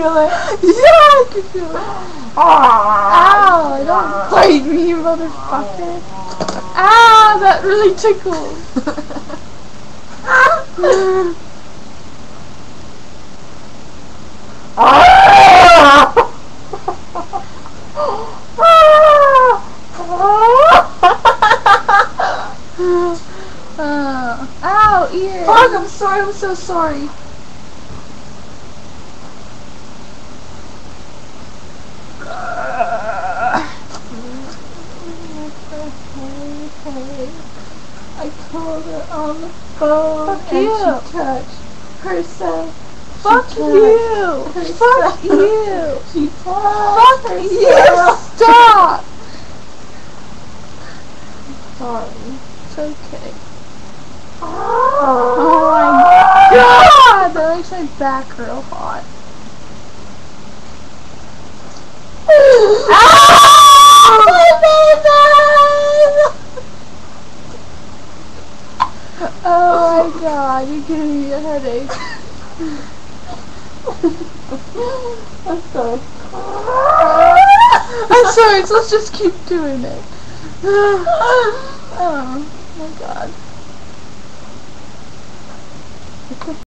feel it? Yeah, I can feel it. Ow, don't bite me, you motherfucker. Ah, that really tickled. Ow, ear. Fuck, I'm sorry, I'm so sorry. I called her on the phone Fuck and you. she touched herself. Fuck you. Fuck you. She Fuck touched you. herself. Stop. Sorry. It's okay. Oh my god! That makes my back real hot. Oh my god, you're giving me a headache. I'm sorry. I'm sorry, so let's just keep doing it. Oh my god.